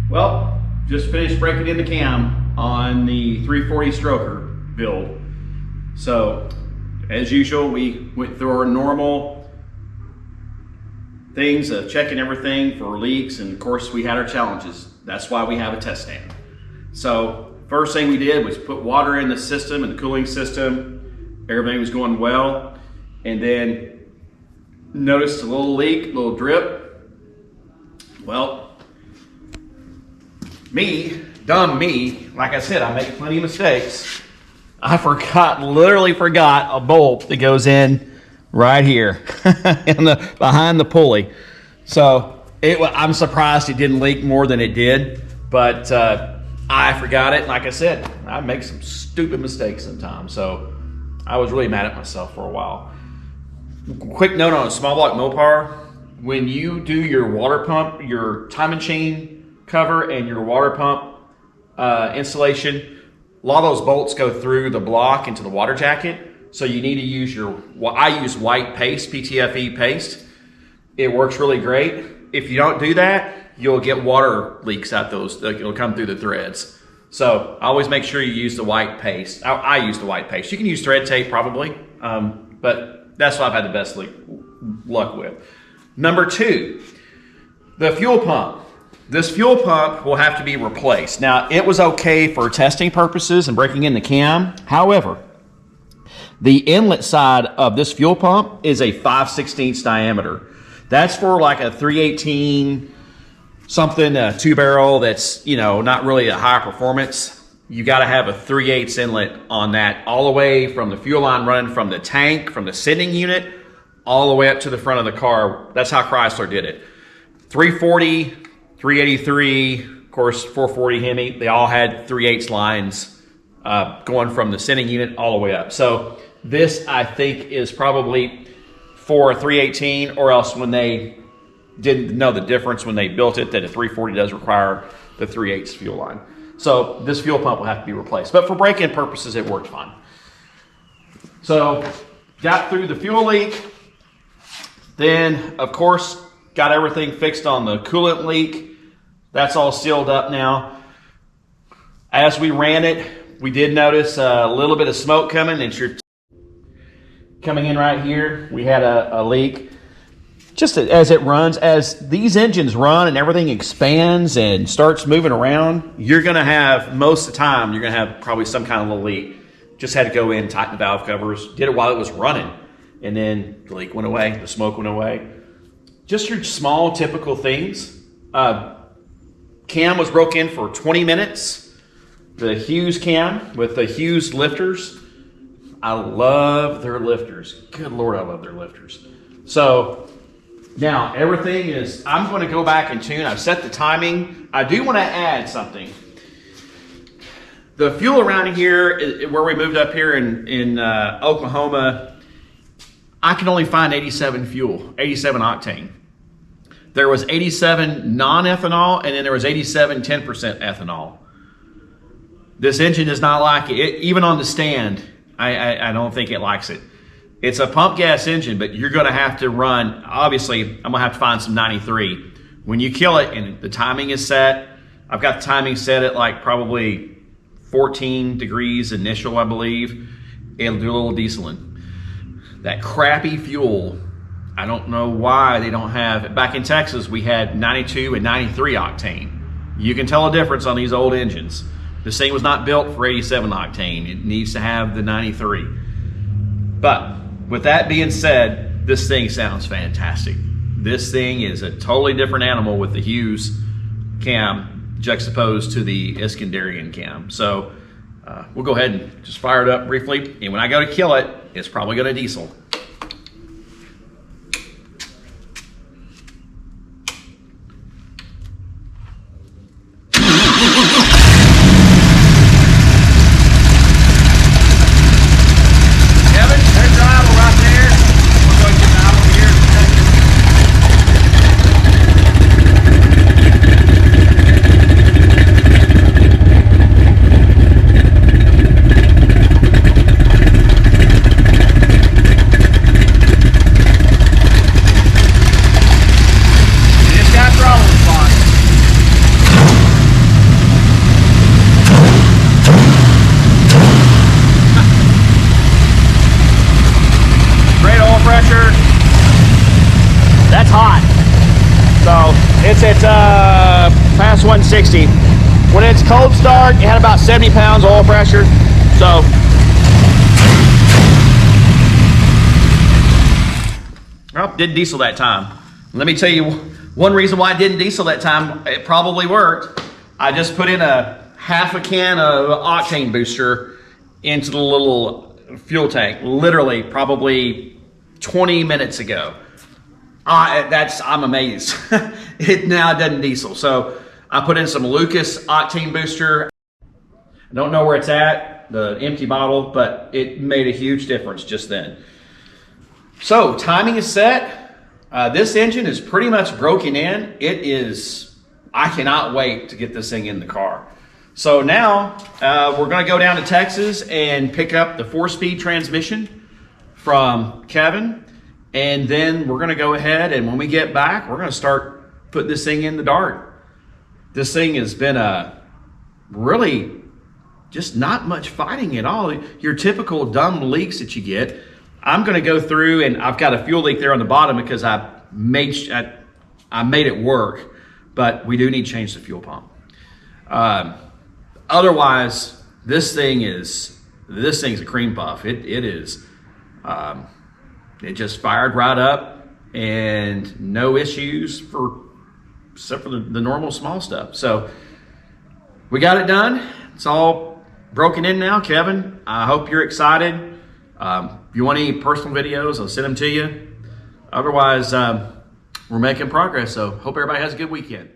Well, just finished breaking in the cam on the 340 stroker build. So, as usual, we went through our normal things of checking everything for leaks, and of course we had our challenges. That's why we have a test stand. So, first thing we did was put water in the system, in the cooling system. Everything was going well, and then noticed a little leak, a little drip. Well, dumb me, like I said, I make plenty of mistakes. I literally forgot a bolt that goes in right here behind the pulley. So I'm surprised it didn't leak more than it did, but I forgot it. Like I said, I make some stupid mistakes sometimes. So I was really mad at myself for a while. Quick note on a small block Mopar: when you do your water pump, your timing chain cover and your water pump installation, a lot of those bolts go through the block into the water jacket. So you need to use I use white paste, PTFE paste. It works really great. If you don't do that, you'll get water leaks out those, it'll come through the threads. So always make sure you use the white paste. I use the white paste. You can use thread tape probably, but that's what I've had the best luck with. Number 2, the fuel pump. This fuel pump will have to be replaced. Now, it was okay for testing purposes and breaking in the cam. However, the inlet side of this fuel pump is a 5/16 diameter. That's for like a 318 something, a 2-barrel that's, not really a high performance. You got to have a 3/8 inlet on that, all the way from the fuel line running from the tank, from the sending unit, all the way up to the front of the car. That's how Chrysler did it. 340, 383, of course, 440 Hemi, they all had 3/8 lines going from the sending unit all the way up. So this, I think, is probably for a 318, or else when they didn't know the difference when they built it, that a 340 does require the 3/8 fuel line. So this fuel pump will have to be replaced. But for break-in purposes, it worked fine. So got through the fuel leak. Then, of course, got everything fixed on the coolant leak. That's all sealed up now. As we ran it, we did notice a little bit of smoke coming. And coming in right here, we had a leak. Just as it runs, as these engines run and everything expands and starts moving around, you're going to have, most of the time, you're going to have probably some kind of little leak. Just had to go in, tighten the valve covers, did it while it was running. And then the leak went away, the smoke went away. Just your small, typical things. Cam was broke in for 20 minutes. The Hughes cam with the Hughes lifters. I love their lifters. Good Lord, I love their lifters. So now everything is, I'm going to go back and tune. I've set the timing. I do want to add something. The fuel around here, where we moved up here in Oklahoma, I can only find 87 fuel, 87 octane. There was 87 non-ethanol, and then there was 87 10% ethanol. This engine does not like it. Even on the stand, I don't think it likes it. It's a pump gas engine, but you're going to have to run, obviously, I'm going to have to find some 93. When you kill it and the timing is set, I've got the timing set at like probably 14 degrees initial, I believe. It'll do a little dieseling. That crappy fuel, I don't know why they don't have, back in Texas, we had 92 and 93 octane. You can tell a difference on these old engines. This thing was not built for 87 octane. It needs to have the 93. But with that being said, this thing sounds fantastic. This thing is a totally different animal with the Hughes cam juxtaposed to the Iskandarian cam. So we'll go ahead and just fire it up briefly. And when I go to kill it, it's probably going to diesel. past 160. When it's cold start, it had about 70 pounds oil pressure. So well, didn't diesel that time. Let me tell you one reason why it didn't diesel that time. It probably worked. I just put in a half a can of octane booster into the little fuel tank, literally probably 20 minutes ago. I'm amazed. It now doesn't diesel. So I put in some Lucas octane booster. I don't know where it's at, the empty bottle, but it made a huge difference just then. So timing is set. This engine is pretty much broken in. I cannot wait to get this thing in the car. So now we're gonna go down to Texas and pick up the 4-speed transmission from Kevin. And then we're gonna go ahead, and when we get back, we're gonna start putting this thing in the Dart. This thing has been really just not much fighting at all. Your typical dumb leaks that you get. I'm gonna go through, and I've got a fuel leak there on the bottom because I made it work, but we do need to change the fuel pump. Otherwise, this thing's a cream puff. It just fired right up and no issues except for the normal small stuff. So we got it done. It's all broken in now. Kevin, I hope you're excited. If you want any personal videos, I'll send them to you. Otherwise, we're making progress. So hope everybody has a good weekend.